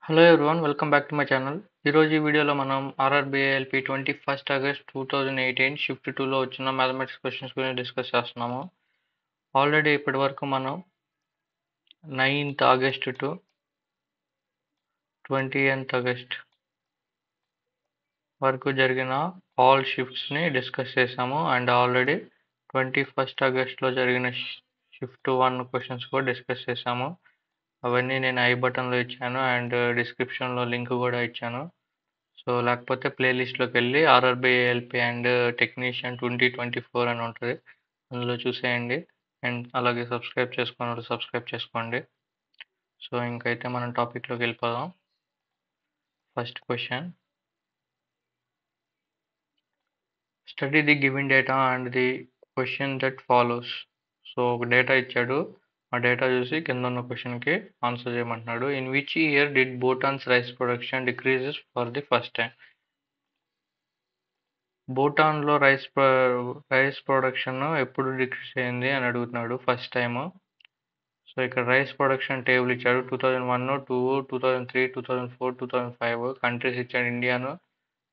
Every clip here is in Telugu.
Hello everyone, welcome back to my channel. ఈరోజు ఈ వీడియోలో మనం ఆర్ఆర్బిఐఎల్పి 21 ఆగస్ట్ 2018 షిఫ్ట్ 2లో వచ్చిన మ్యాథమెటిక్స్ క్వశ్చన్స్ గురించి డిస్కస్ చేస్తున్నాము. ఆల్రెడీ ఇప్పటి వరకు మనం 9th August to 20th August వరకు జరిగిన ఆల్ షిఫ్ట్స్ని డిస్కస్ చేసాము. అండ్ ఆల్రెడీ 21 ఆగస్ట్లో జరిగిన షిఫ్ట్ 1 క్వశ్చన్స్ కూడా డిస్కస్ చేసాము. అవన్నీ నేను ఐ బటన్లో ఇచ్చాను అండ్ డిస్క్రిప్షన్లో లింక్ కూడా ఇచ్చాను. సో లేకపోతే ప్లేలిస్ట్లోకి వెళ్ళి ఆర్ఆర్బిఐఎల్పి అండ్ టెక్నీషియన్ 2024 అని ఉంటుంది, అందులో చూసేయండి. అండ్ అలాగే సబ్స్క్రైబ్ చేసుకున్నప్పుడు సబ్స్క్రైబ్ చేసుకోండి. సో ఇంకైతే మనం టాపిక్లోకి వెళ్ళిపోదాం. First question, study the given data and the question that follows. So ఒక డేటా ఇచ్చాడు, ఆ డేటా చూసి కింద ఉన్న క్వశ్చన్కి ఆన్సర్ చేయమంటున్నాడు. In which year did భూటాన్స్ rice production decreases for the first time? భూటాన్లో rice production ఎప్పుడు డిక్రీజ్ అయింది అని అడుగుతున్నాడు ఫస్ట్ టైం. సో ఇక్కడ రైస్ ప్రొడక్షన్ టేబుల్ ఇచ్చాడు. 2001, 2, 2003, 2004, 2005 కంట్రీస్ ఇచ్చాడు.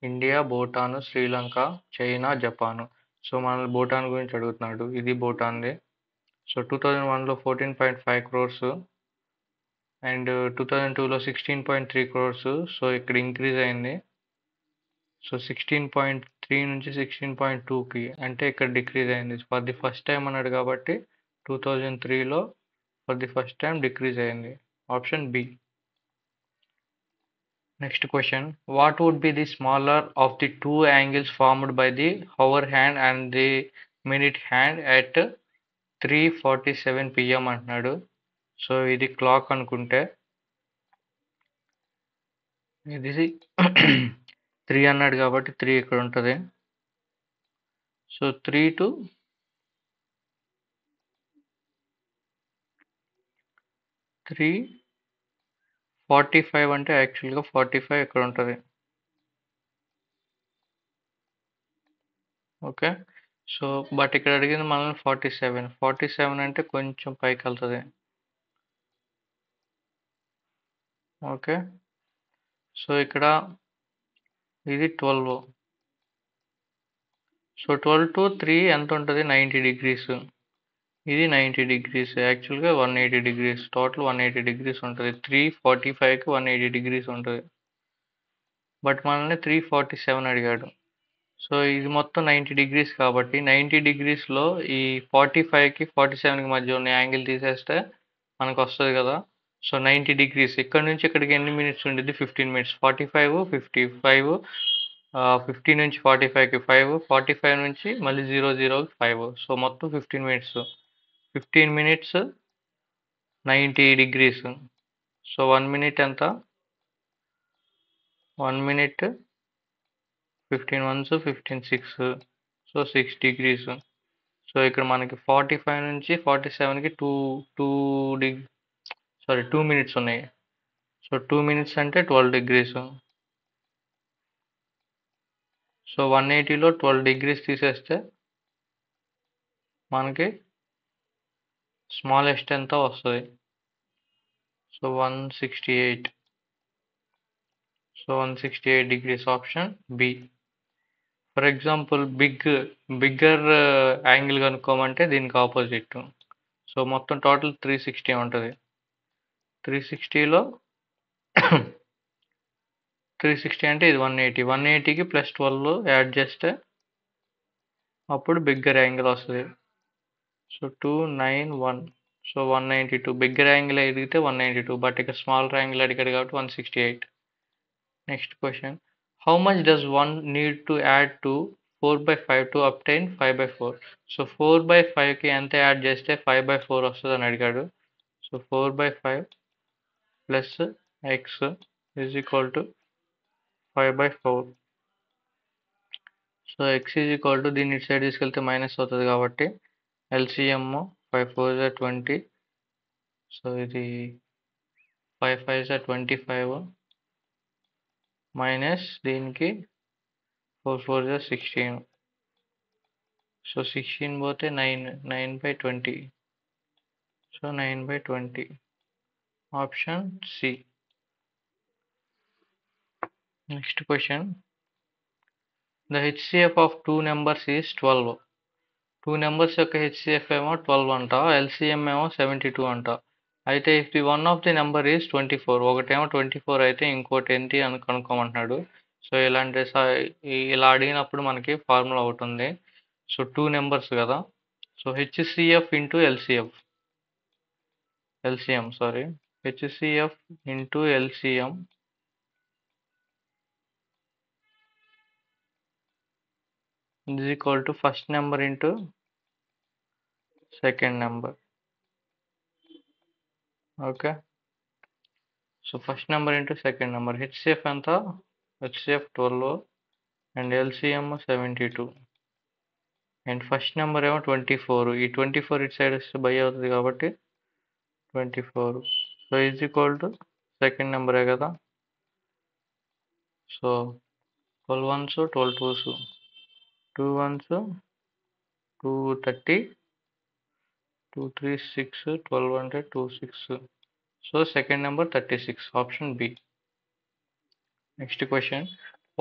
India, Bhutan, Sri Lanka, China, Japan. So మనల్ని భూటాన్ గురించి అడుగుతున్నాడు. ఇది భూటాన్ది. సో 2001లో 14.5 crores అండ్ 2002లో 16.3 crores. సో ఇక్కడ ఇంక్రీజ్ అయింది. సో 16.3 నుంచి 16.2కి, అంటే ఇక్కడ డిక్రీజ్ అయింది. ఫర్ ది ఫస్ట్ టైం అన్నాడు కాబట్టి 2003లో for the first time decrease అయింది. Option B. Next question, what would be the smaller of the two angles formed by the hour hand and the minute hand at 3:47 PM అంటున్నాడు. సో ఇది క్లాక్ అనుకుంటే, ఇది 3 అన్నాడు కాబట్టి 3 ఇక్కడ ఉంటుంది. సో 3 to 3:45 అంటే యాక్చువల్గా 45 ఇక్కడ ఉంటుంది. ఓకే, సో బట్ ఇక్కడ అడిగింది మనల్ని 47 అంటే కొంచెం పైకి వెళ్తుంది. ఓకే, సో ఇక్కడ ఇది 12. సో 12 to 3 ఎంత ఉంటుంది? 90 degrees. ఇది 90 degrees, యాక్చువల్గా 180 degrees, టోటల్ 180 degrees ఉంటుంది. 3:45కి 180 degrees ఉంటుంది. బట్ మనల్ని 3:47 అడిగాడు. సో ఇది మొత్తం 90 degrees కాబట్టి 90 degreesలో ఈ 45కి 47కి మధ్య ఉన్న యాంగిల్ తీసేస్తే మనకు వస్తుంది కదా. సో 90 degrees ఇక్కడ నుంచి ఇక్కడికి ఎన్ని మినిట్స్ ఉండేది? 15 minutes. 45, 55, 50 నుంచి 45కి 5, 45 నుంచి మళ్ళీ 00కి 5. సో మొత్తం 15 minutes. 15 minutes 90 degrees. So 1 minute ఎంత? 1 minute 15 ones 15 6. So 6 degrees. So ఇక్కడ మనకి 45 నుంచి 47కి 2 minutes ఉన్నాయి. సో 2 minutes అంటే 12 degrees. సో 180లో 12 degrees తీసేస్తే మనకి స్మాలెస్ట్ ఎంత వస్తుంది? So 168. So 168 degrees, option B. For example bigger angle కనుక్కోమంటే దీనికి ఆపోజిట్. సో మొత్తం టోటల్ 360 ఉంటుంది. 360లో 360 అంటే ఇది 180. 180కి +12 యాడ్ చేస్తే అప్పుడు బిగ్గర్ యాంగిల్ వస్తుంది. సో 291. సో 192. బిగ్గర్ యాంగిల్ అడిగితే 192, బట్ ఇక్కడ స్మాలర్ యాంగిల్ అడిగాడు కాబట్టి 168. Next question, how much does one need to add to 4/5 to obtain 5/4? So 4/5కి ఎంత యాడ్ చేస్తే 5/4 వస్తుంది అని అడిగాడు. So 4/5 plus x is equal to 5/4. So x is equal to దీన్ని ఇటు సైడ్ తీసుకెళ్తే మైనస్ అవుతుంది కాబట్టి ఎల్సిఎం 5 4 20. సో ఇది 5 5 25 మైనస్ దీనికి 4 4 16. సో 16 పోతే 9/20. So 9/20, option C. Next question, the HCF of two numbers is 12. Two numbers యొక్క హెచ్సిఎఫ్ ఏమో 12 అంట, ఎల్సిఎం ఏమో 72 అంట. అయితే if the one of the number is 24, ఒకటేమో 24 అయితే ఇంకోటి ఏంటి అని కనుక్కోమంటున్నాడు. సో ఇలా అడిగినప్పుడు మనకి ఫార్ములా ఒకటి ఉంది. సో టూ నెంబర్స్ కదా, so HCF into LCM HCF into LCM is equal to first number into second number. Okay, so first number into second number, HCF anta HCF 12 and LCM 72 and first number ఏమో 24. ఈ 24 ఇటు సైడ్ వస్తే బై అవుతుంది కాబట్టి 24. So is equal to second నెంబరే కదా. సో 12 1s 12 2s 2 1s 230 2 3 6 12 అంటే 2 6. So second number 36, option B. Next question,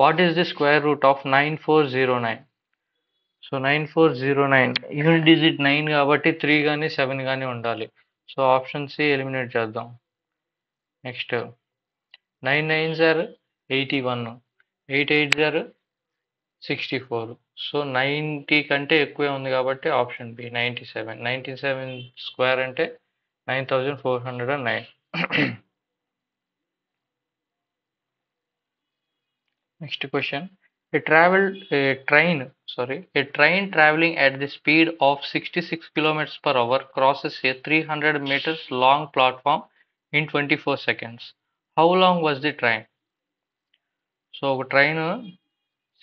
what is the square root of 9409? So 9409 unit digit 9 కాబట్టి 3 కానీ 7 కానీ ఉండాలి. సో ఆప్షన్ సి ఎలిమినేట్ చేద్దాం. Next 9 9s are 81, 8 8s are 64. So 90 కంటే ఎక్కువే ఉంది కాబట్టి ఆప్షన్ బి 97. 97 స్క్వేర్ అంటే 9409. Next question, a train traveling at the speed of 66 kilometers per hour crosses a 300 meters long platform in 24 seconds. How long was the train? So ఒక ట్రైన్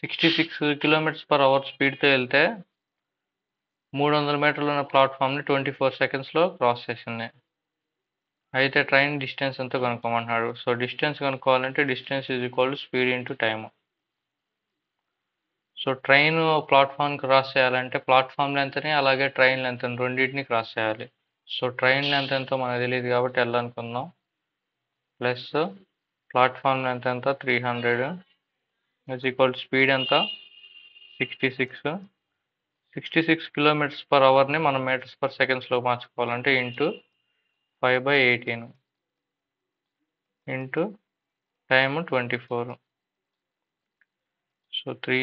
66 kilometers per hour స్పీడ్తో వెళ్తే 300 మీటర్లు ఉన్న ప్లాట్ఫామ్ని 24 సెకండ్స్లో క్రాస్ చేసింది. అయితే ట్రైన్ డిస్టెన్స్ ఎంతో కనుక్కోమంటున్నాడు. సో డిస్టెన్స్ కనుక్కోవాలంటే distance is equal to speed into time. So train platform cross చేయాలంటే ప్లాట్ఫామ్ లెంత్ని అలాగే ట్రైన్ లెంత్ని రెండింటిని క్రాస్ చేయాలి. సో ట్రైన్ లెంత్ ఎంతో మనకు తెలియదు కాబట్టి ఎల్ అనుకుందాం, ప్లస్ ప్లాట్ఫామ్ లెంత్ ఎంత 300 ఈజ్ ఈక్వల్ స్పీడ్ ఎంత 66 కిలోమీటర్స్ పర్ అవర్ని మనం మీటర్స్ పర్ సెకండ్స్లో మార్చుకోవాలంటే into 5/18 into time 24. So 3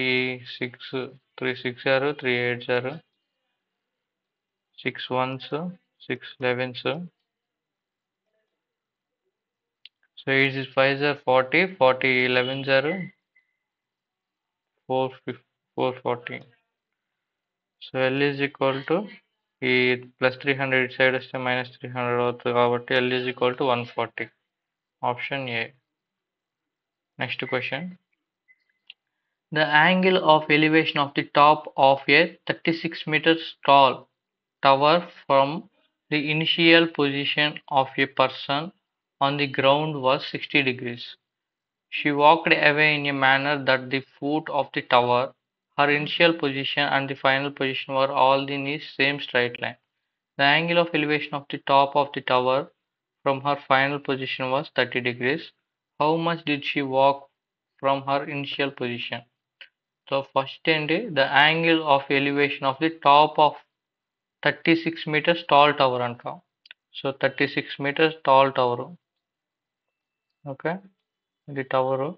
6 3 6 are 3 8s are 6 1s 6 11s. So 8 is 5s are 40 40 11s are 440. So L is equal to ఈ ప్లస్ 300 ఇటు సైడ్ వస్తే మైనస్ 300 అవుతుంది కాబట్టి L is equal to 140, option a. Next question, the angle of elevation of the top of a 36 meters tall tower from the initial position of a person on the ground was 60 degrees. She walked away in a manner that the foot of the tower, her initial position and the final position were all in the same straight line. The angle of elevation of the top of the tower from her final position was 30 degrees. How much did she walk from her initial position? So first ఏంటి, the angle of elevation of the top of 36 meters tall tower అంటాం. So 36 meters tall tower. Okay, ఇది టవరు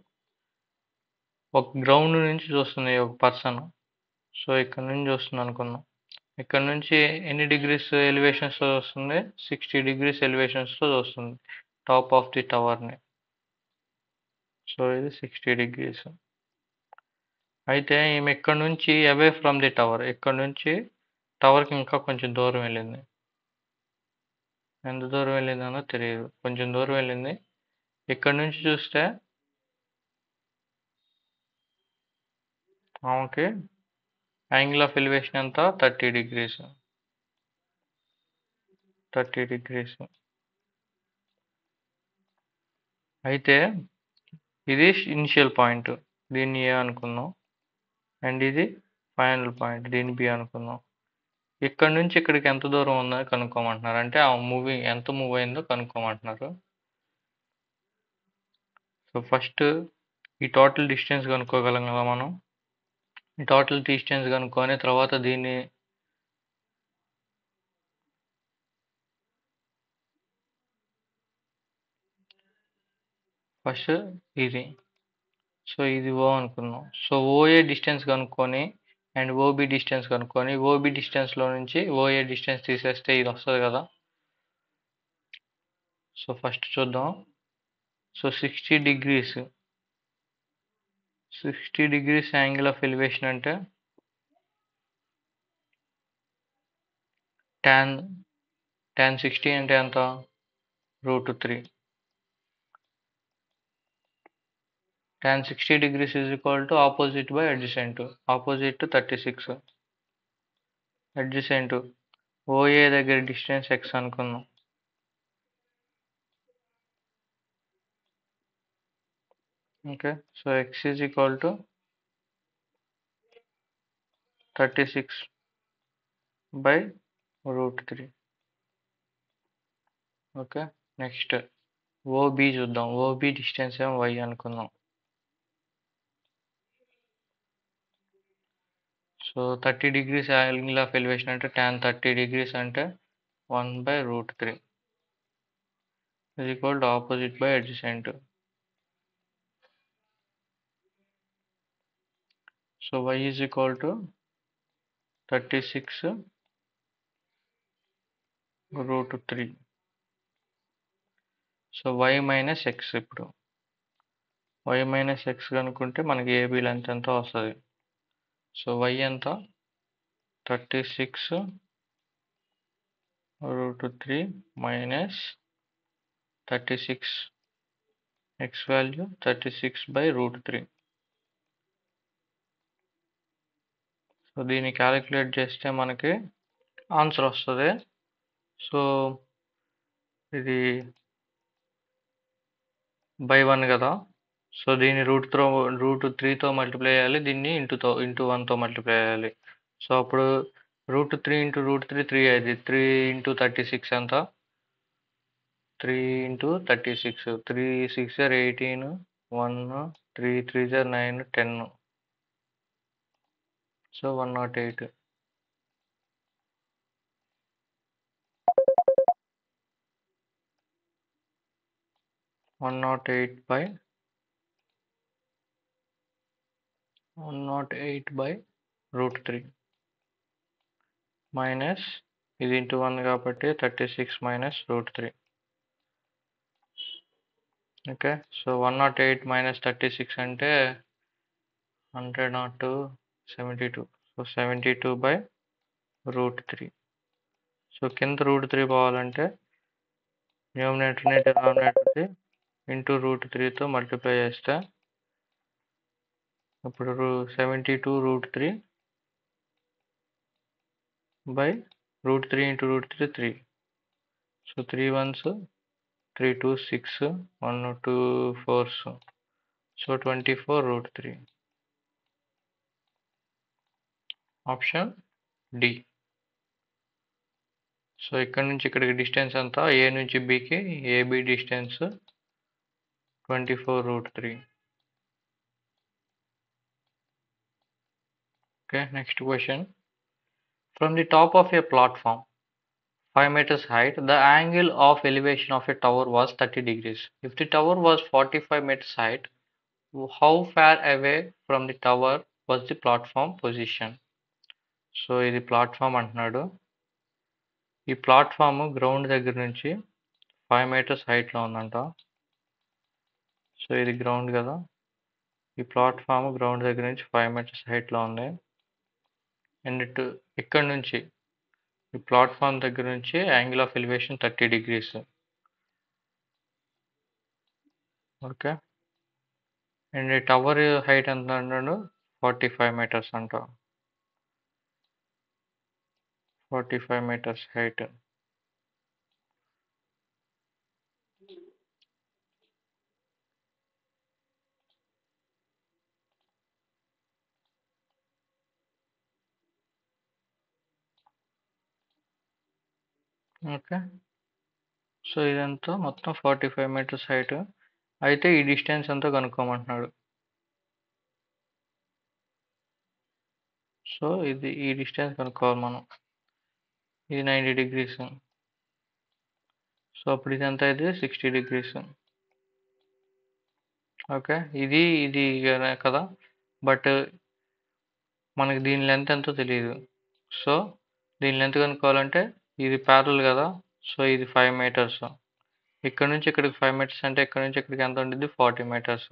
ఒక గ్రౌండ్ నుంచి చూస్తుంది ఒక పర్సన్. సో ఇక్కడ నుంచి చూస్తుంది అనుకుందాం. ఇక్కడ నుంచి ఎన్ని డిగ్రీస్ ఎలివేషన్స్తో వస్తుంది, 60 degrees ఎలివేషన్స్తో వస్తుంది టాప్ ఆఫ్ ది టవర్ని. సో ఇది 60 degrees. అయితే ఈమె ఇక్కడ నుంచి అవే ఫ్రమ్ ది టవర్, ఇక్కడ నుంచి టవర్కి ఇంకా కొంచెం దూరం వెళ్ళింది. ఎంత దూరం వెళ్ళిందనో తెలియదు, కొంచెం దూరం వెళ్ళింది. ఇక్కడ నుంచి చూస్తే ఆమెకి యాంగిల్ ఆఫ్ ఎలివేషన్ ఎంత 30 degrees. అయితే ఇది ఇనిషియల్ పాయింట్, దీన్ని ఏ అనుకుందాం, అండ్ ఇది ఫైనల్ పాయింట్, దీన్ని బి అనుకుందాం. ఇక్కడ నుంచి ఇక్కడికి ఎంత దూరం ఉందని కనుక్కోమంటున్నారు, అంటే ఆ ఎంత మూవ్ అయిందో కనుక్కోమంటున్నారు. సో ఫస్ట్ ఈ టోటల్ డిస్టెన్స్ కనుక్కోగలం కదా మనం. ఈ టోటల్ డిస్టెన్స్ కనుక్కొని తర్వాత దీన్ని ఫస్ట్ ఇది. సో ఇది ఓ అనుకుందాం. సో ఓఏ డిస్టెన్స్ కనుక్కొని అండ్ ఓబి డిస్టెన్స్ కనుక్కొని ఓబి డిస్టెన్స్లో నుంచి ఓఏ డిస్టెన్స్ తీసేస్తే ఇది వస్తుంది కదా. సో ఫస్ట్ చూద్దాం. So 60 degrees angle of elevation అంటే tan 60 అంటే ఎంత? √3. tan 60 degrees is equal to opposite by adjacent. Opposite to 36. Adjacent OA దగ్గర డిస్టెన్స్ x అనుకుందాం. Okay. So x is equal to 36 by √3. Okay. Next OB చూద్దాం. OB డిస్టెన్స్ ఏమో y అనుకుందాం. So 30 degrees angle of elevation అంటే tan 30 degrees అంటే 1/√3 is equal to opposite by adjacent. So y is equal to 36√3. So y minus x. ఇప్పుడు y మైనస్ x కనుక్కుంటే మనకి ఏబీ లెంత్ ఎంత వస్తుంది. సో y ఎంత? 36√3 మైనస్ 36, x వాల్యూ 36/√3. సో దీన్ని క్యాలిక్యులేట్ చేస్తే మనకి ఆన్సర్ వస్తుంది. సో ఇది బై 1 కదా. సో దీన్ని √3తో మల్టిప్లై చేయాలి, దీన్ని ఇంటూ 1తో మల్టిప్లై చేయాలి. సో అప్పుడు √3 × √3 3 అయింది. 3 × 36 ఎంత? 3 × 36 3 6 18 1 3 3 9 10. సో 108. √3 మైనస్ ఇది ఇంటూ 1 కాబట్టి 36 మైనస్ √3. ఓకే. సో 108 మైనస్ 36 అంటే 100 not 2 72. సో 72/√3. సో కింద √3 పోవాలంటే న్యూమినేటర్ని డినామినేటర్ని ఇంటూ √3తో మల్టిప్లై చేస్తే ఇప్పుడు 72√3 by √3 × √3 3. So 3 1s 3 2 6 1 2 4s. So 24√3. Option D. So ఇక్కడ నుంచి ఇక్కడికి డిస్టెన్స్ ఎంత? ఏ నుంచి బికి AB distance 24√3. Okay, next question. From the top of a platform 5 meters height, the angle of elevation of a tower was 30 degrees. If the tower was 45 meters height, how far away from the tower was the platform position? So ఇది ప్లాట్ఫామ్ అంటున్నాడు. ఈ ప్లాట్ఫామ్ గ్రౌండ్ దగ్గర నుంచి 5 meters హైట్లో ఉందంట. సో ఇది గ్రౌండ్ కదా. ఈ ప్లాట్ఫామ్ గ్రౌండ్ దగ్గర నుంచి 5 meters హైట్లో ఉంది. అండ్ ఇక్కడ నుంచి ఈ ప్లాట్ఫామ్ దగ్గర నుంచి angle of elevation 30 degrees. Okay. And tower height ఎంత అన్నాడు? 45 meters అంట. 45 meters హైట్. ఓకే. సో ఇదంతా మొత్తం 45 meters హైట్. అయితే ఈ డిస్టెన్స్ ఎంతో కనుక్కోమంటున్నాడు. సో ఇది ఈ డిస్టెన్స్ కనుక్కోవాలి మనం. ఇది 90 degrees. సో అప్పుడు ఇది ఎంత అయితే 60 degrees. ఓకే, ఇది కదా, బట్ మనకి దీని లెంత్ ఎంతో తెలియదు. సో దీని లెంత్ కనుక్కోవాలంటే ఇది ప్యారల్ కదా, సో ఇది 5 meters. ఇక్కడ నుంచి ఇక్కడికి 5 meters అంటే ఇక్కడ నుంచి ఇక్కడికి ఎంత ఉంటుంది? 40 meters.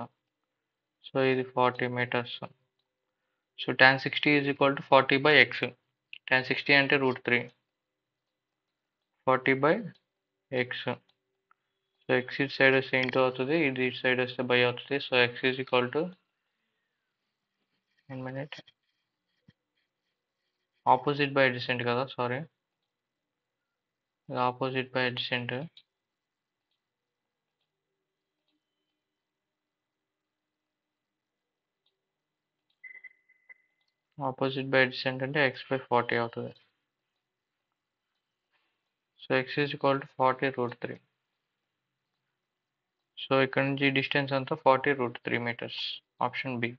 సో ఇది 40 meters. So tan 60 is equal to 40 by x. tan 60 అంటే √3, 40 by x. సో x ఇటు సైడ్ వస్తే ఇంటూ అవుతుంది, ఇది ఇటు సైడ్ వస్తే బై అవుతుంది. So x is equal to 1 minute opposite by adjacent కదా, సారీ, ఇది opposite by adjacent. Opposite by adjacent అంటే x by 40 అవుతుంది. So x is equal to 40 √3. So ఇక్కడ నుంచి డిస్టెన్స్ అంతా 40 √3 meters. Option B.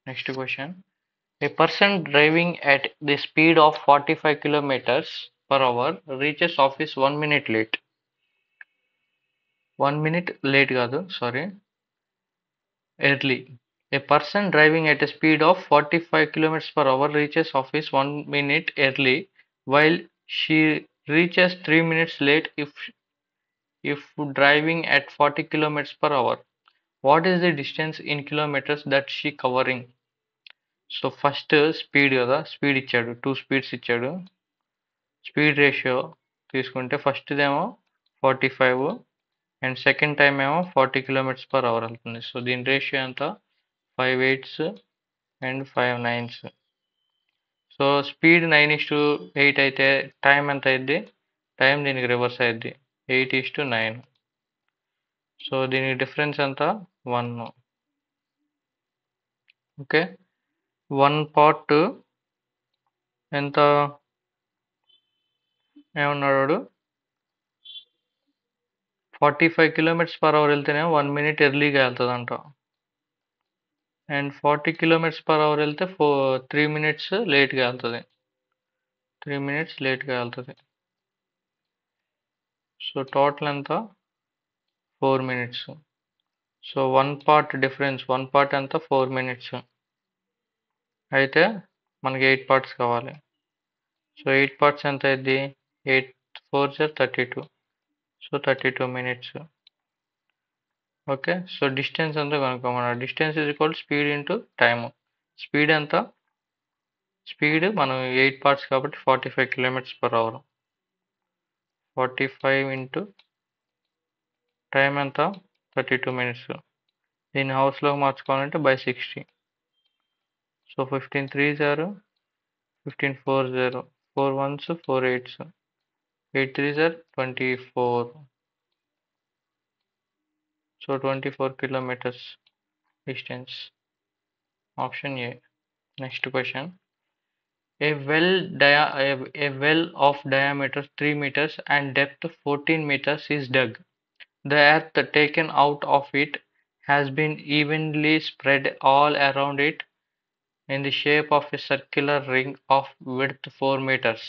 Next question. A person driving at the speed of 45 kilometers per hour reaches office 1 minute late. 1 minute late కాదు, sorry, early. A person driving at a speed of 45 kilometers per hour reaches office 1 minute early, while she reaches 3 minutes late if driving at 40 kilometers per hour. What is the distance in kilometers that she covering? So first speed కదా, స్పీడ్ ఇచ్చాడు, 2 speeds ఇచ్చాడు. స్పీడ్ రేషియో తీసుకుంటే ఫస్ట్దేమో 45 అండ్ సెకండ్ టైం ఏమో 40 km/h వెళ్తుంది. సో దీని రేషియో ఎంత? 5 8s and 5 9s. So speed 9:8 అయితే టైం ఎంత అయింది? టైం దీనికి రివర్స్ అయింది, 8:9. సో దీనికి డిఫరెన్స్ ఎంత? 1. ఓకే, 1 part ఎంత ఏమన్నాడు? 45 km/h వెళ్తేనే 1 minute ఎర్లీగా వెళ్తుందంట, అండ్ 40 km/h వెళ్తే 3 minutes లేట్గా వెళ్తుంది. 3 minutes లేట్గా వెళ్తుంది. సో టోటల్ ఎంత? 4 minutes. So 1 part difference, 1 part ఎంత? 4 minutes. అయితే మనకి 8 parts కావాలి. సో 8 parts ఎంత అయింది? 8 4s 32. So 32 minutes. Okay, so distance ఎంత కనుక్కోమన్నాడు. Distance is equal speed into time. Speed ఎంత? స్పీడ్ మనం 8 parts కాబట్టి 45 km/h. 45 ఇంటూ టైం ఎంత? 32 minutes. దీన్ని హౌస్లోకి మార్చుకోవాలంటే by 60. So 15 3s are 15 4s 4 1s 4 8s, 8 3s are 24. So 24 kilometers distance. Option a. Next question. A well of diameter 3 meters and depth 14 meters is dug. The earth taken out of it has been evenly spread all around it in the shape of a circular ring of width 4 meters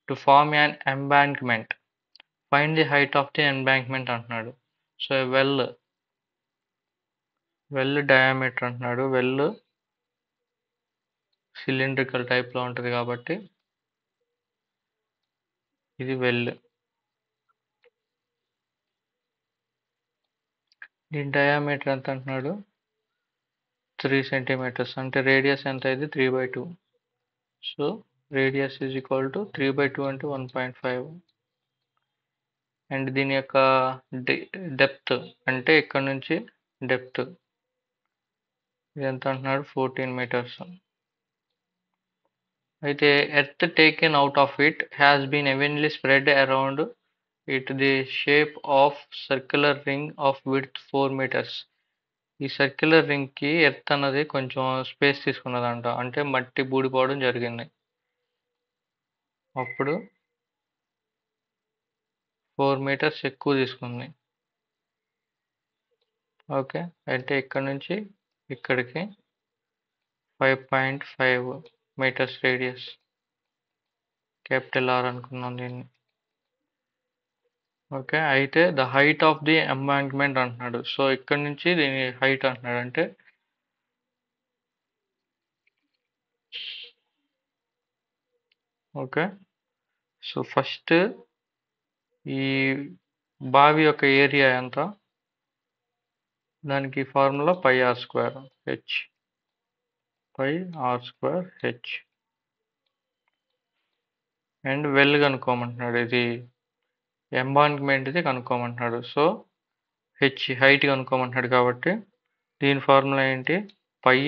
to form an embankment. Find the height of the embankment అంటున్నాడు. సో వెల్ డయామీటర్ అంటున్నాడు. వెల్ సిలిండ్రికల్ టైప్లో ఉంటుంది కాబట్టి ఇది వెల్. దీని డయామీటర్ ఎంత అంటున్నాడు? 3 centimeters. అంటే రేడియస్ ఎంత అయింది? 3/2. So radius is equal to 3/2 అంటే 1.5. అండ్ దీని యొక్క డెప్త్ అంటే ఇక్కడ నుంచి డెప్త్ ఇది ఎంత అంటున్నాడు? 14 meters. అయితే earth taken out of it has been evenly spread around it the shape of circular ring of width 4 meters. ఈ సర్క్యులర్ రింగ్కి ఎర్త్ అన్నది కొంచెం స్పేస్ తీసుకున్నదంట, అంటే మట్టి బూడిపోవడం జరిగింది. అప్పుడు 4 meters ఎక్కువ తీసుకుంది. ఓకే, అంటే ఇక్కడ నుంచి ఇక్కడికి 5.5 మీటర్స్ రేడియస్, క్యాపిటల్ ఆర్ అనుకున్నాం దీన్ని. ఓకే, అయితే the height of the embankment అంటున్నాడు. సో ఇక్కడ నుంచి దీని హైట్ అంటున్నాడు అంటే ఓకే. సో ఫస్ట్ ఈ బావి యొక్క ఏరియా ఎంత, దానికి formula pi r square h, pi r square h. And well కనుక్కోమంటున్నాడు, ఇది ఎంబాంక్మెంట్ ఇది కనుక్కోమంటున్నాడు. సో హెచ్ హైట్ కనుక్కోమంటున్నాడు కాబట్టి దీని ఫార్ములా ఏంటి, pi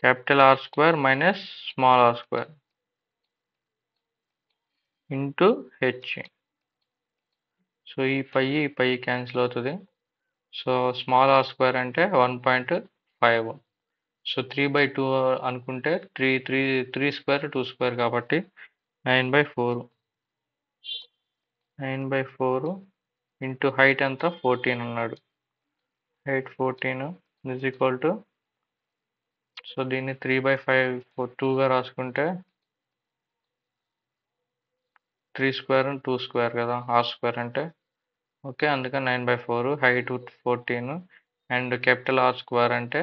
capital r square minus small r square into h. So ఈ పై క్యాన్సిల్ అవుతుంది. సో స్మాల్ ఆర్ స్క్వేర్ అంటే 1.5. సో 3/2 అనుకుంటే 3 స్క్వేర్ 2 స్క్వేర్ కాబట్టి 9/4. 9/4 ఇంటూ హైట్ ఎంత 14 అన్నాడు. Height 14 is equal to, so దీన్ని 3/5 2గా రాసుకుంటే 3 స్క్వేర్ 2 స్క్వేర్ కదా ఆర్ స్క్వేర్ అంటే. ఓకే, అందుకని 9/4, height 14 and capital r square అంటే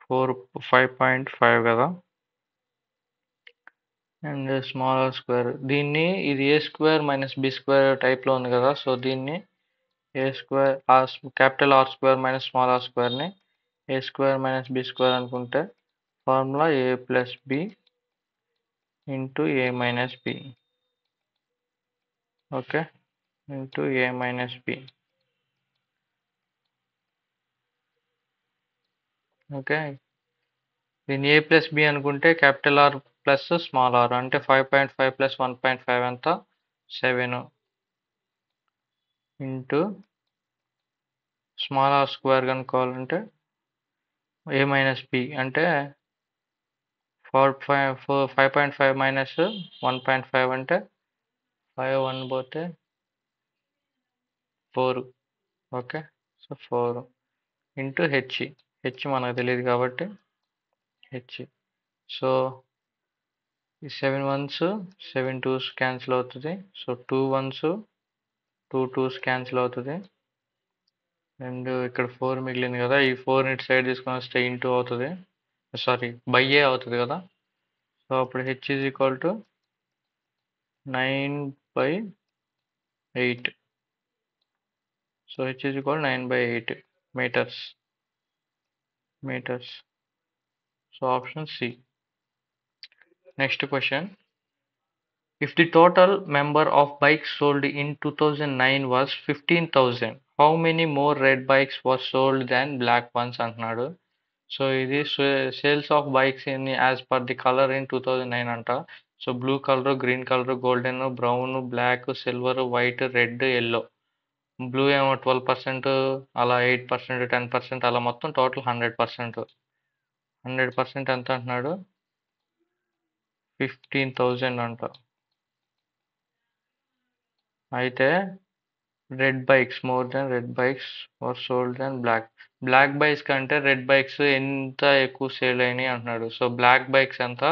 5.5 కదా. అండ్ స్మాల్ ఆర్ స్క్వేర్, దీన్ని ఇది a square minus b square టైప్లో ఉంది కదా. సో దీన్ని a square capital r square minus small r స్క్వేర్ని a square minus b square అనుకుంటే formula a plus b into a minus b. Okay, into a minus b. Okay, దీన్ని ఏ ప్లస్ బి అనుకుంటే capital r plus small r అంటే 5.5 ప్లస్ 1.5 ఎంత 7 ఇంటూ స్మాల్ ఆర్ స్క్వేర్ కనుక్కోవాలంటే ఏ మైనస్ బి అంటే 5.5 మైనస్ 1.5 అంటే 5 1 పోతే 4. ఓకే, సో 4 ఇంటూ హెచ్ మనకు తెలియదు కాబట్టి హెచ్. సో ఈ 7 1s 7 2s క్యాన్సిల్ అవుతుంది. సో 2 1s 2 2s క్యాన్సిల్ అవుతుంది. అండ్ ఇక్కడ 4 మిగిలింది కదా, ఈ 4 ఇటు సైడ్ తీసుకొని వస్తే ఇంటూ అవుతుంది, సారీ బై ఏ అవుతుంది కదా. సో అప్పుడు H is equal to 9/8. So H is equal 9/8 metres. So option C. Next question, if the total number of bikes sold in 2009 was 15,000, how many more red bikes were sold than black ones అంటున్నాడు. సో ఇది sales of bikes in as per the colour in 2009 అంట. So blue colour, green colour, golden, brown, black, silver, white, red, yellow. Blue ఏమో 12%, అలా 8%, 10% అలా మొత్తం టోటల్ 100%. 100% ఎంత అంటున్నాడు, 15,000 అంట. అయితే red bikes more than red bikes are sold than black bikes కంటే రెడ్ బైక్స్ ఎంత ఎక్కువ సేల్ అయినాయి అంటున్నాడు. సో బ్లాక్ బైక్స్ ఎంత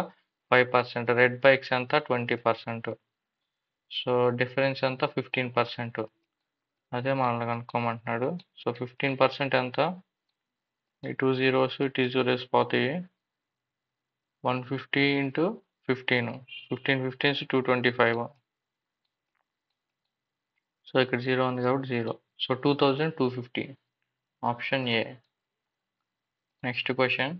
5%, రెడ్ బైక్స్ ఎంత 20%. సో డిఫరెన్స్ ఎంత 15%. అదే మనల్ని కనుక్కోమంటున్నాడు. సో 15% ఎంత, ఈ 2 zeros ఈ 2 zeros పోతాయి, 150 ఇంటూ 15, 15 15s 225. సో ఇక్కడ 0 ఉంది కాబట్టి 0. So 2250, option a. Next question,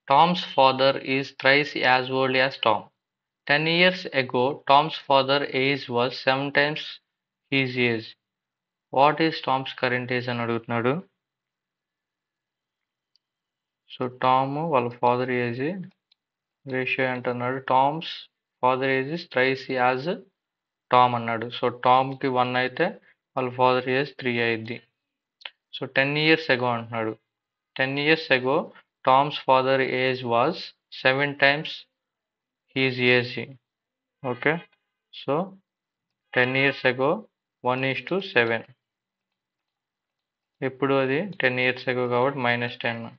Toms father is thrice as old as Tom. 10 years ago, Tom's father age was 7 times his age. What is Tom's current age అని అడుగుతున్నాడు. సో టామ్ వాళ్ళ ఫాదర్ ఏజ్ రేషియో అంటున్నాడు. Toms father age thrice as Tom అన్నాడు. సో టామ్కి 1 అయితే వాళ్ళ ఫాదర్ ఏజ్ 3 అయింది. సో 10 years ago అంటున్నాడు. 10 years ago Tom's father age was 7 times his age. Okay, so 10 years ago 1:7. ఇప్పుడు అది 10 years ago కాబట్టి -10.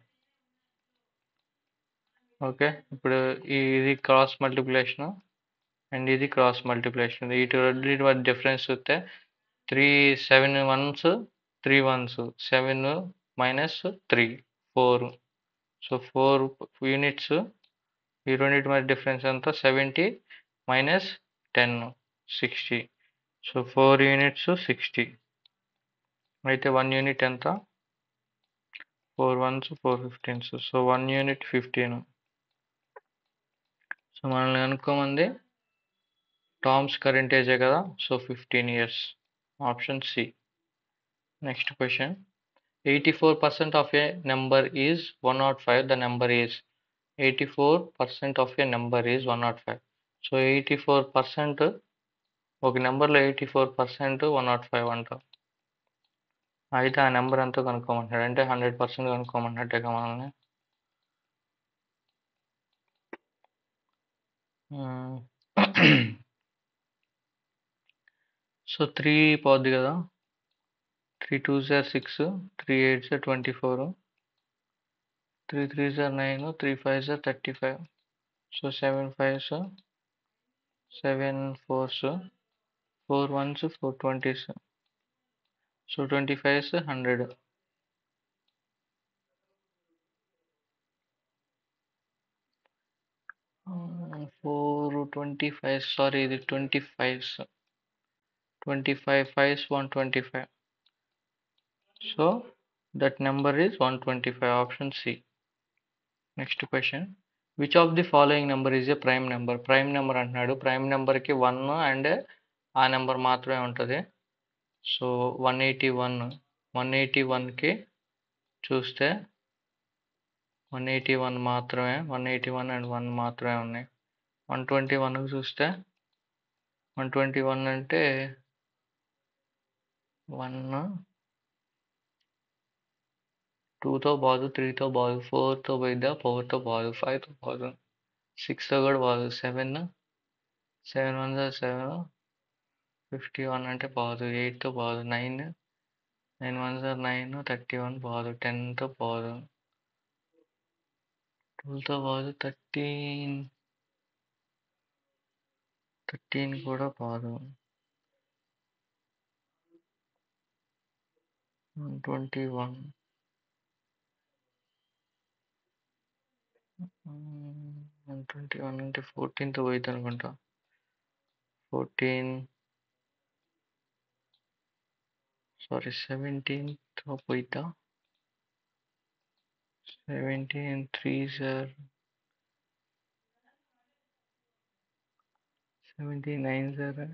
ఓకే. ఇప్పుడు ఇది క్రాస్ మల్టిప్లికేషన్ అండ్ ఇది క్రాస్ మల్టిప్లికేషన్. ఇటు రెండింటి మధ్య డిఫరెన్స్ చూస్తే 7 once 3 once 7 minus 3 4. So 4 units. ఈ రెండింటి మధ్య డిఫరెన్స్ ఎంత? 70 మైనస్ 10 60. So 4 units 60. అయితే 1 యూనిట్ ఎంత? 4 వన్స్ 4 15. So 1 unit 15. సో మనల్ని కనుక్కోమంది టామ్స్ కరెంట్ ఏజే కదా. So 15 years. Option C. Next question. 84% of a number is 105. The number is 84% of a number is 105. So 84% ఒక నెంబర్లో 84% 105 అంట. అయితే ఆ నెంబర్ ఎంతో కనుక్కోమంటాడు. అంటే 100% కనుక్కోమంటున్నట్టే మనల్ని. సో 3 పోద్ది కదా. 3 2s are 6, 3 8s are 24, 3 3s are 9, 3 5s are 35. So 7 5s 7 4s 4 1s 4 20s. So 25s 100. 4 25. Sorry, ఇది 25s. 25 5s 125. So that number is 125. Option C. Next question. Which of the following number is a prime number? Prime number అంటున్నాడు. ప్రైమ్ నెంబర్కి 1 అండ్ ఆ నెంబర్ మాత్రమే ఉంటుంది. సో 181. 181కి చూస్తే 181 మాత్రమే. 181 అండ్ 1 మాత్రమే ఉన్నాయి. 121కి చూస్తే 121 అంటే 1 2తో బాదు, 3తో బాదు, 4తో పోయిద్దా, 4తో బాదు, 5తో బాదు, 6తో కూడా బాదు, 7 7 1 7 51 అంటే బాదు, 8తో బాదు, 9 9 1 9 31 బాదు, 10తో బాదు, 12తో బాదు, 13 కూడా బాదు, 121 121 అంటే 14తో పోయిద్ది అనుకుంటా. 17తో పోయిద్దా. 17 3s are 17 9s are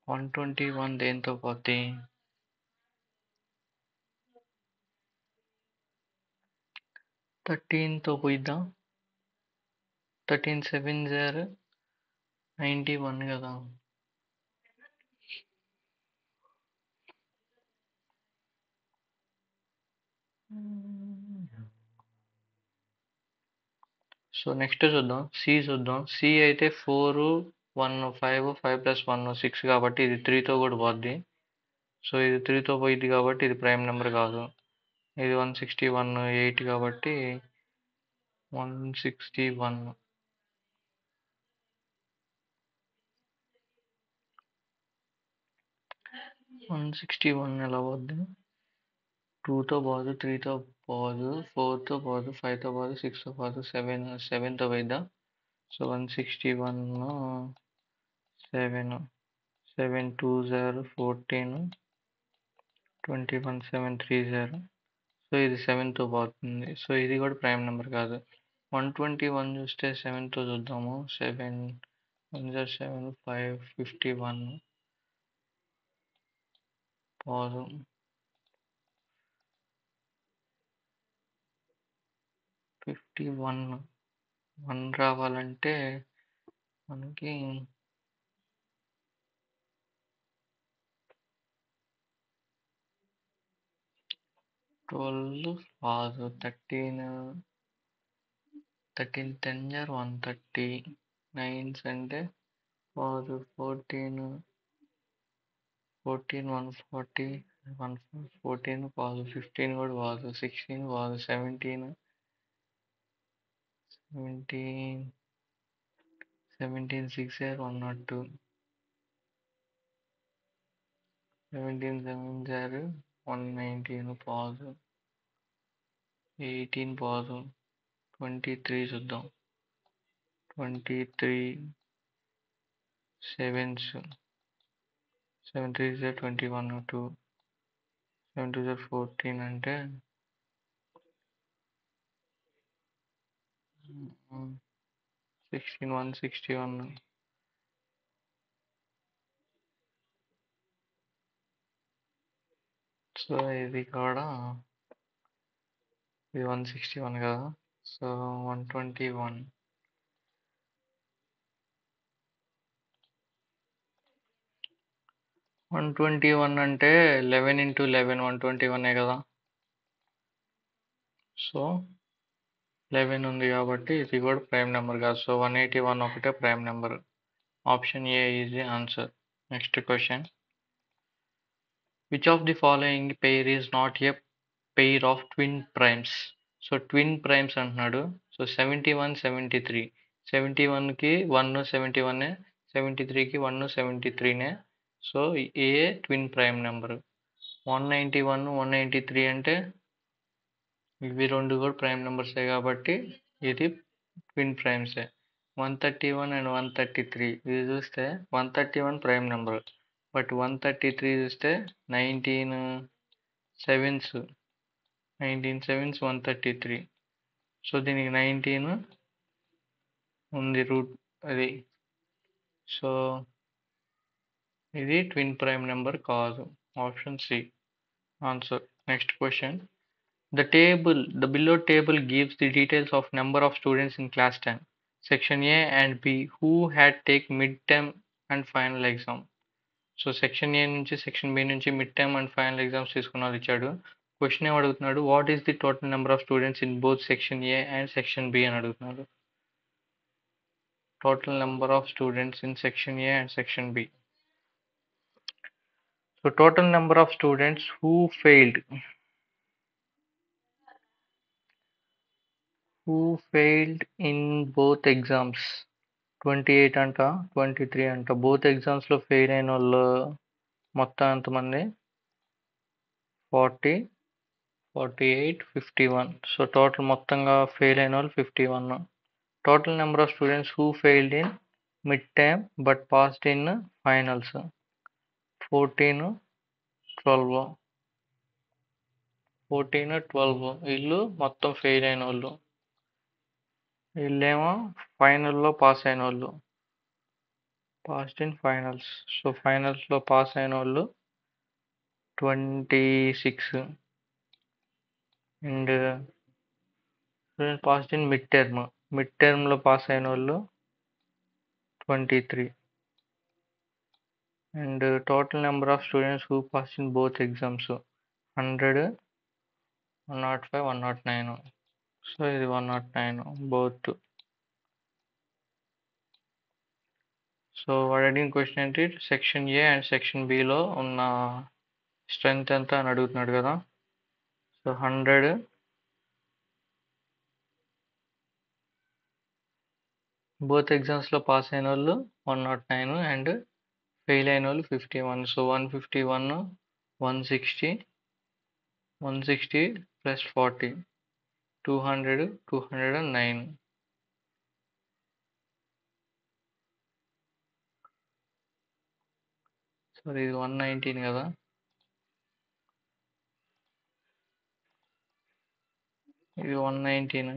121 దేంతో పోతే 13తో పోయిద్దా. 13 7s are 91 కదా. సో నెక్స్ట్ చూద్దాం. సి చూద్దాం. సి అయితే 4 1 5 5 + 1 6 కాబట్టి ఇది 3తో కూడా పోద్ది. సో ఇది 3తో పోయిద్ది కాబట్టి ఇది ప్రైమ్ నెంబర్ కాదు. ఇది 161 8 కాబట్టి 161. 161 ఎలా పోద్ది? 2తో పోదు, 3తో పోదు, 4తో పోదు, 5తో పోదు, 6తో పోదు, 7తో పోయిద్దా. So 161 7 7 2s are 14 21 7 3s are. So ఇది 7తో పోతుంది. సో ఇది కూడా ప్రైమ్ నెంబర్ కాదు. 121 చూస్తే 7తో చూద్దాము. 7 1 7 5 51 పోదు. 51 1 రావాలంటే మనకి 12 రాదు. 13 10 are 130 9s అంటే రాదు. 14 140 14 పాదు 15 కూడా పాదు 16 పాదు 17 6 102 17 7 119 పాదు 18 పాదు 23 చూద్దాం 23 sevens 7 3 21 2 7 2 14 అంటే 16 161 సో ఇది కూడా ఇది 161 కదా సో 121 121 అంటే 11 into 11 121 కదా సో 11 ఉంది కాబట్టి ఇది కూడా ప్రైమ్ నెంబర్ కాదు సో 181 ఒకటే prime number option A is the answer next question which of the following pair is not a pair of twin primes so twin primes అంటున్నాడు సో 71 73 71కి 1 71 73కి 1 73 సో ఏ ట్విన్ ప్రైమ్ నెంబర్ 191 193 అంటే ఇవి రెండు కూడా ప్రైమ్ నెంబర్సే కాబట్టి ఇది ట్విన్ ప్రైమ్సే 131 అండ్ 133 ఇది చూస్తే 131 ప్రైమ్ నెంబర్ బట్ 133 చూస్తే 19 సెవెన్స్ 133 సో దీనికి 19 ఉంది రూట్ అది సో ఇది ట్విన్ ప్రైమ్ నెంబర్ కాదు option C answer next question the below table gives the details of number of students in class 10 section A and B who had take midterm and final exam so section A నుంచి సెక్షన్ బి నుంచి midterm and final exams తీసుకున్నారు ఇచ్చాడు క్వశ్చన్ ఏం అడుగుతున్నాడు what is the total number of students in both section A and section B అని అడుగుతున్నాడు total number of students in section A and section B so total number of students who failed in both exams 28 అంట 23 అంట బోత్ ఎగ్జామ్స్లో ఫెయిల్ అయిన వాళ్ళు మొత్తం ఎంతమంది 40 48 51 సో టోటల్ మొత్తంగా ఫెయిల్ అయిన వాళ్ళు 51 total number of students who failed in mid term but passed in finals 14 12 వీళ్ళు మొత్తం ఫెయిల్ అయిన వాళ్ళు వీళ్ళేమో ఫైనల్లో పాస్ అయిన వాళ్ళు పాస్డ్ ఇన్ ఫైనల్స్ సో ఫైనల్స్లో పాస్ అయిన వాళ్ళు 26 అండ్ పాస్డ్ ఇన్ మిడ్ టర్మ్లో పాస్ అయిన వాళ్ళు 23 and total number of students who pass in both exams 100 105 109 so ఇది 109 బోత్ సో వాడు అడిగిన క్వశ్చన్ ఏంటి సెక్షన్ ఏ అండ్ సెక్షన్ బిలో ఉన్న స్ట్రెంగ్త్ ఎంత అని అడుగుతున్నాడు కదా సో 100 బోత్ ఎగ్జామ్స్లో పాస్ అయిన వాళ్ళు 109 అండ్ ఫెయిల్ అయిన వాళ్ళు 51 సో 151 160 ప్లస్ 40 200 209 సో ఇది 119 కదా ఇది 119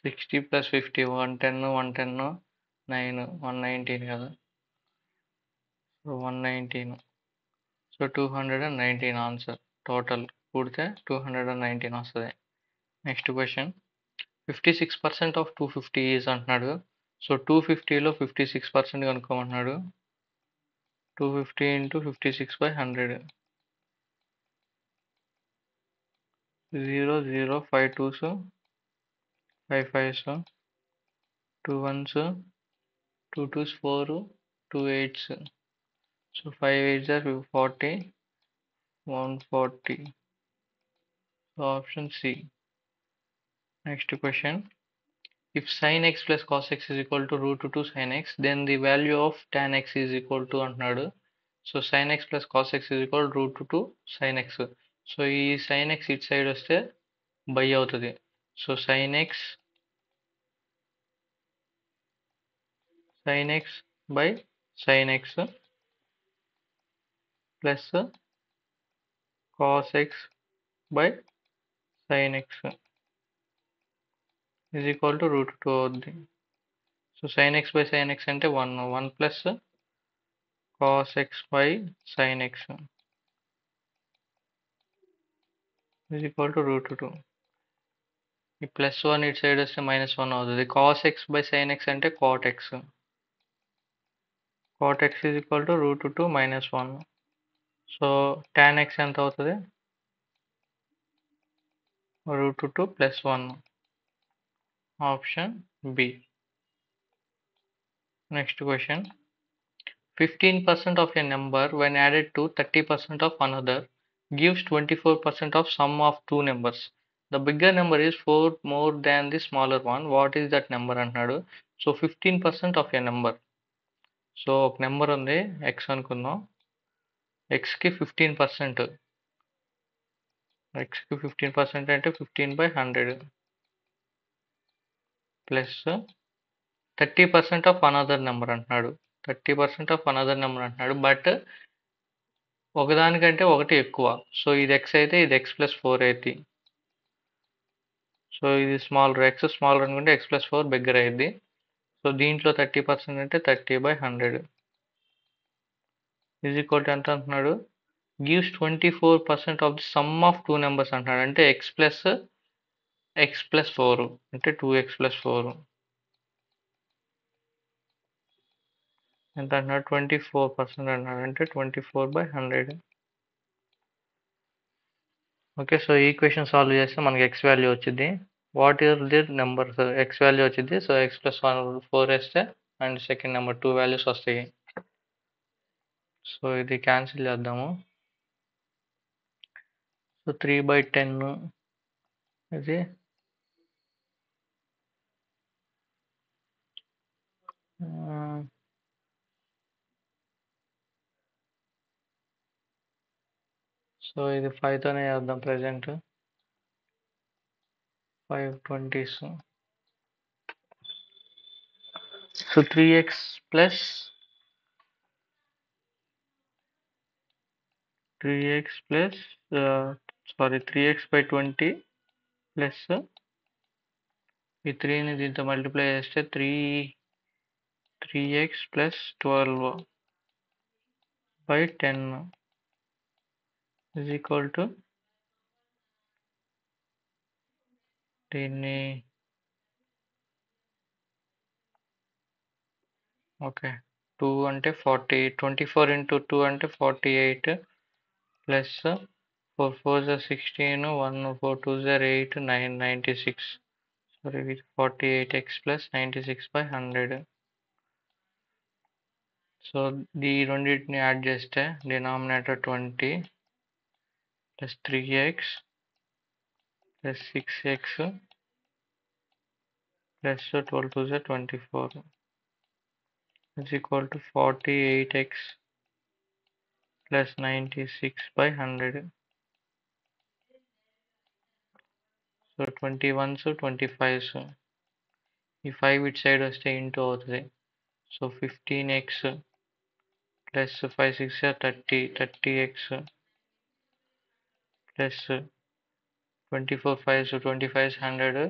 60 ప్లస్ 50 110 110 9 119 కదా సో 119 సో 219 ఆన్సర్ టోటల్ కూడితే 219 వస్తుంది నెక్స్ట్ క్వశ్చన్ 56% ఆఫ్ 250 ఈజ్ అంటున్నాడు so 250లో 56% కనుక్కోమంటున్నాడు 250 into 56/100 0 0 5 2s 5 5s 2 1s 2 2s 4 2 8s so 5 8s are 40 140. So option C. Next question. If sin x plus cos x is equal to root 2 sin x, then the value of tan x is equal to అంటున్నాడు. So sin x plus cos x is equal to root 2 sin x. So ఈ sin x ఇటు సైడ్ వస్తే బై అవుతుంది. So sin x by sin x plus cos x by sin x is equal to root 2 అవుద్ది. So sin x by sin x అంటే 1 plus cos x by sin x is equal to root 2. ఈ ప్లస్ 1 ఇటు సైడ్ వస్తే -1 అవుతుంది. cos x by sin x అంటే cot x. cot x is equal to root 2 minus 1. So tan x ఎంత అవుతుంది? root 2 plus 1. Option B. Next question. 15% of a number when added to 30% of another gives 24% of sum of two numbers. The bigger number is 4 more than the smaller one. What is that number అంటున్నాడు. So 15% of a number. So ఒక నెంబర్ ఉంది x అనుకుందాం. xకి 15%. xకి 15% అంటే 15/100 ప్లస్ 30% ఆఫ్ అనదర్ నెంబర్ అంటున్నాడు. 30% ఆఫ్ అనదర్ నెంబర్ అంటున్నాడు. బట్ ఒకదానికంటే ఒకటి ఎక్కువ. సో ఇది x అయితే ఇది x ప్లస్ 4 అవుతుంది. సో ఇది స్మాలర్ x స్మాలర్ అనుకుంటే x ప్లస్ 4 బిగ్గర్ అయ్యింది. సో దీంట్లో 30% అంటే 30/100 ఈజ్ ఈక్వల్ టు ఎంత అంటున్నాడు. Gives 24% of the some of two numbers అంటున్నాడు. అంటే x ప్లస్ 4 అంటే 2x ప్లస్ 4 ఎంత అంటున్నాడు. 24% అన్నాడు. అంటే 24/100. ఓకే. సో ఈ ఈక్వేషన్ సాల్వ్ చేస్తే మనకి x వాల్యూ వచ్చింది. What are the numbers x value వచ్చింది. సో x ప్లస్ 4 వేస్తే అండ్ సెకండ్ నెంబర్ 2 వాల్యూస్ వస్తాయి. సో ఇది క్యాన్సిల్ చేద్దాము. సో 3/10 ఇది సో ఇది 5తోనే చేద్దాం. Present 5/20s. So 3x plus 3x/20 plus ఈ 3ని దీంతో మల్టిప్లై చేస్తే 3x plus 12/10 is equal to దీన్ని ఓకే 2 అంటే 40 24 into 2 అంటే 48 plus 4 4s are 16 1 4 2s are 8 9 96. Sorry, 48x plus 96/100. So ఈ రెండింటిని యాడ్ చేస్తే denominator 20 plus 3x plus 6x plus 12 2s are 24 is equal to 48x plus 96/100. So 21s 25s ఈ 5 ఇటు సైడ్ వస్తే ఇంటూ అవుతుంది. So 15x plus 5 6 30x plus 24 5s 25 100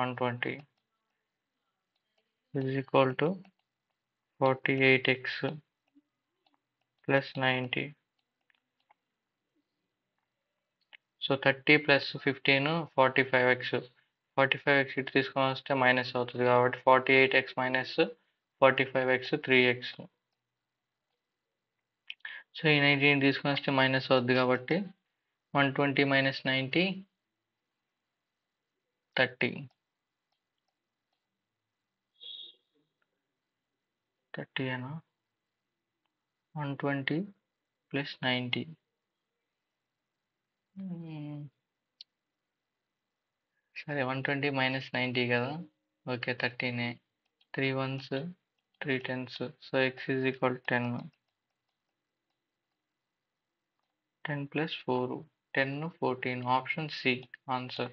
120 is equal to 48x plus 90. So 30 plus 15 45x 45x ఇటు తీసుకొని వస్తే మైనస్ అవుతుంది కాబట్టి 48x minus 45x 3x. So ఈ 90 తీసుకొని వస్తే మైనస్ అవుతుంది కాబట్టి 120 మైనస్ 90 30 అయినా 120 ప్లస్ 90 సరే 120 minus 90 కదా. Okay 13 3 ones 3 tens. So x is equal to 10. 10 plus 4 10 14. Option C answer.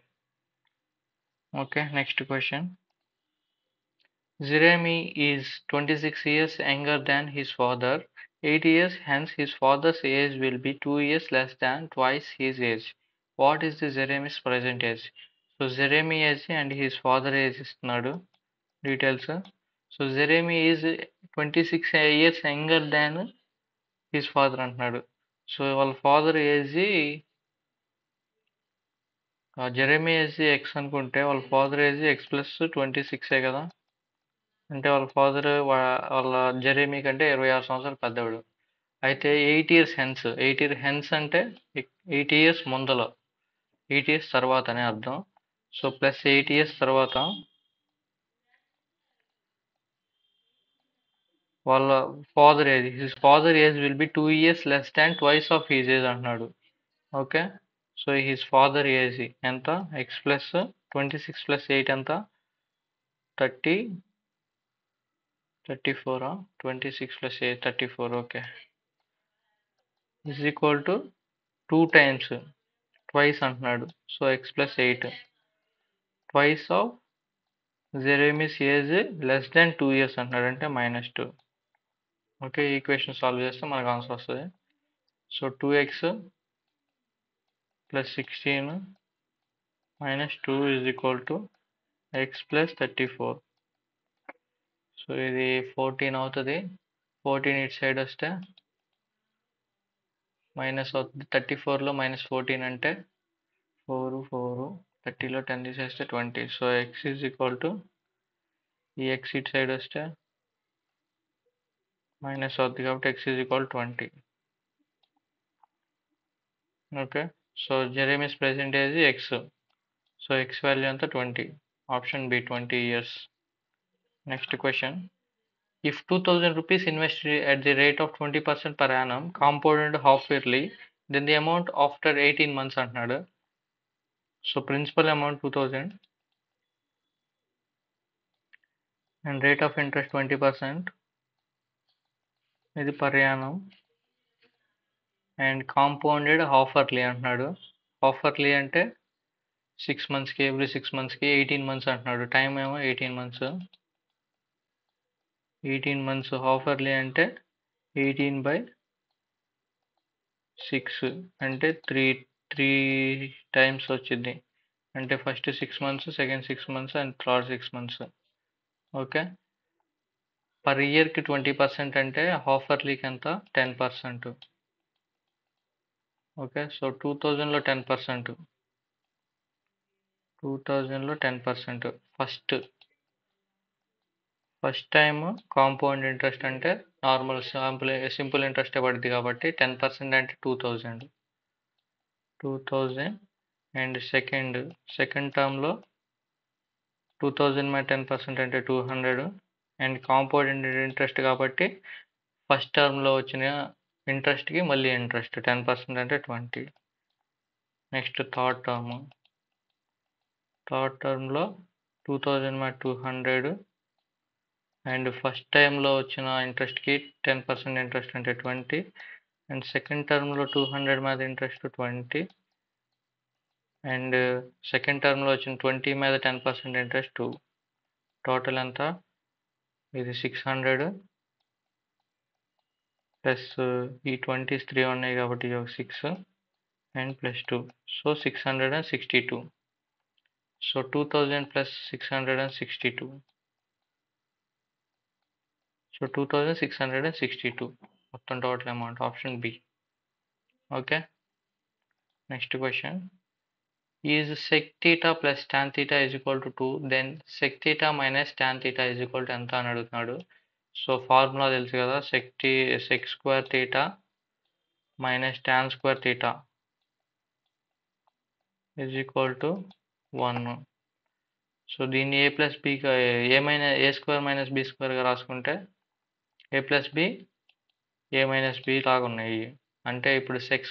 Okay, next question. Jeremy is 26 years younger than his father. 8 years hence his father's age will be 2 years less than twice his age. What is the Jeremy's present age? So Jeremy age and his father age ఇస్తున్నాడు details. So Jeremy is 26 years younger than his father అంటున్నాడు. సో వాళ్ళ father age Jeremy age X అనుకుంటే వాళ్ళ ఫాదర్ ఏజ్ ఎక్స్ ప్లస్ 26 కదా. అంటే వాళ్ళ ఫాదర్ వాళ్ళ జెరేమీ కంటే 26 సంవత్సరాలు పెద్దవాడు. అయితే 8 years హెన్స్ 8 years హెన్స్ అంటే 8 years ముందల 8 years తర్వాత అనే అర్థం. సో ప్లస్ 8 years తర్వాత వాళ్ళ father age his father age will be 2 years less than twice of his age అంటున్నాడు. Okay, so his father age ఎంత ఎక్స్ ప్లస్ 26 ప్లస్ 8 ఎంత 34 26 plus 8 34. Okay, is equal to 2 times twice అంటున్నాడు. So x plus 8 twice of Jeremy's age less than 2 years అంటున్నాడు అంటే -2. ఓకే, ఈక్వేషన్ సాల్వ్ చేస్తే మనకు ఆన్సర్ వస్తుంది. So 2x plus 16 -2 is equal to X plus 34. So ఇది 14 అవుతుంది. 14 ఇటు సైడ్ వస్తే మైనస్ అవుతుంది. 34లో -14 అంటే 4 30లో 10 తీసేస్తే 20. So x is equal to ఈ ఎక్స్ ఇటు సైడ్ వస్తే మైనస్ అవుతుంది కాబట్టి x is equal 20. Okay, so Jeremy's present age x. So x value అంతా 20. Option b 20 years. Next question. If 2000 rupees invested at the rate of 20% per annum compounded half yearly, then the amount after 18 months అంటున్నాడు. So principal amount 2000 and rate of interest 20%, ఇది per annum and compounded half yearly అంటున్నాడు. హాఫ్ ఇయర్లీ అంటే 6 monthsకి ఎవ్రీ 6 monthsకి 18 months అంటున్నాడు. టైం ఏమో 18 months. 18 months హాఫ్ ఇయర్లీ అంటే 18/6 అంటే 3 times వచ్చింది. అంటే first 6 months, second 6 months and third 6 months. Okay, per ఇయర్కి 20% అంటే హాఫ్ ఇయర్లీకి ఎంత 10%. ఓకే, సో 2000లో 10%. 2000లో 10% ఫస్ట్ టైం కాంపౌండ్ ఇంట్రెస్ట్ అంటే నార్మల్ సింపుల్ ఇంట్రెస్టే పడుతుంది కాబట్టి 10% అంటే 2000 అండ్ సెకండ్ టర్మ్లో 2000 మే 10% అంటే 200 అండ్ కాంపౌండ్ ఇంట్రెస్ట్ కాబట్టి ఫస్ట్ టర్మ్లో వచ్చిన ఇంట్రెస్ట్కి మళ్ళీ ఇంట్రెస్ట్ 10% అంటే 20. నెక్స్ట్ థర్డ్ టర్మ్లో 2000 మే 200 అండ్ ఫస్ట్ టైంలో వచ్చిన ఇంట్రెస్ట్కి 10% ఇంట్రెస్ట్ అంటే 20 అండ్ సెకండ్ టర్మ్లో 200 మీద ఇంట్రెస్ట్ 20 అండ్ సెకండ్ టర్మ్లో వచ్చిన 20 మీద 10% ఇంట్రెస్ట్ 2. టోటల్ ఎంత ఇది 600 ప్లస్ ఈ 20s 3 ఉన్నాయి కాబట్టి ఇది ఒక 6 and plus 2. So 662. So 2000 plus 662. So 2662 మొత్తం total amount. Option B. Okay, next question. Is sec theta plus tan theta is equal to 2, then sec theta minus tan theta is equal to ఎంత అని అడుగుతున్నాడు. సో ఫార్ములా తెలుసు కదా, sec square theta minus tan square theta is equal to 1. So దీన్ని ఏ ప్లస్ బిగా ఏ స్క్వేర్ మైనస్ బి స్క్వేర్గా రాసుకుంటే A plus B A minus B లాగా ఉన్నాయి. అంటే ఇప్పుడు sec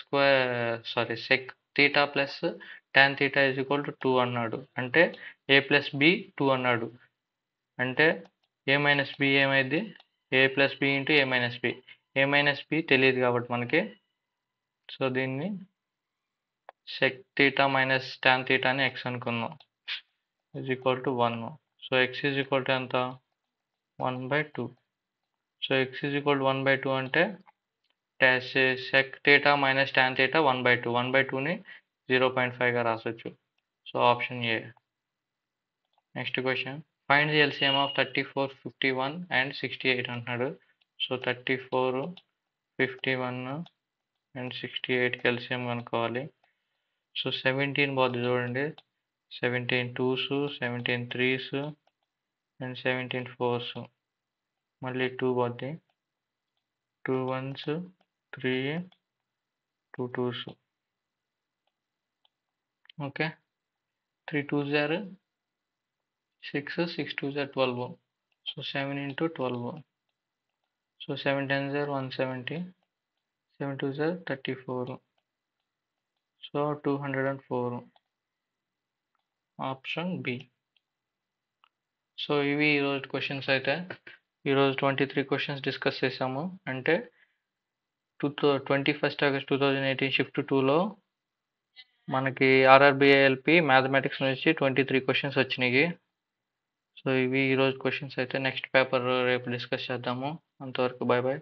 theta plus tan theta is equal to 2 అన్నాడు. అంటే a ప్లస్ బి 2 అన్నాడు. అంటే a మైనస్ బి ఏమైంది? a plus b into a minus b. a minus b తెలియదు కాబట్టి మనకి, సో దీన్ని sec theta minus tan theta అని x అనుకుందాం, is equal to 1. So x is equal to ఎంత? 1/2. So x is equal to 1/2 అంటే sec theta minus tan theta 1/2. 1/2ని 0.5గా రాసొచ్చు. So option a. Next question, find the LCM of 34, 51 and 68 అంటున్నాడు. సో 34, 51 అండ్ 68కి ఎల్సిఎం కనుక్కోవాలి. సో 17 పోద్ది చూడండి, 17 2s, 17 3s అండ్ 17 4s. మళ్ళీ 2 పోద్ది, 2 1s, 3, 2 2s. Okay, 3 2s are 6, 6 2s are 12. So 7 into 12. So 7 10s are 170, 7 2s are 34. So 204. Option B. So ఇవి ఈరోజు క్వశ్చన్స్ అయితే. ఈరోజు 23 క్వశ్చన్స్ డిస్కస్ చేసాము. అంటే 21st August 2018 షిఫ్ట్ 2లో మనకి RRBILP మ్యాథమెటిక్స్ నుంచి 23 క్వశ్చన్స్ వచ్చినాయి. సో ఇవి ఈరోజు క్వశ్చన్స్ అయితే. నెక్స్ట్ పేపర్ రేపు డిస్కస్ చేద్దాము. అంతవరకు బాయ్ బాయ్.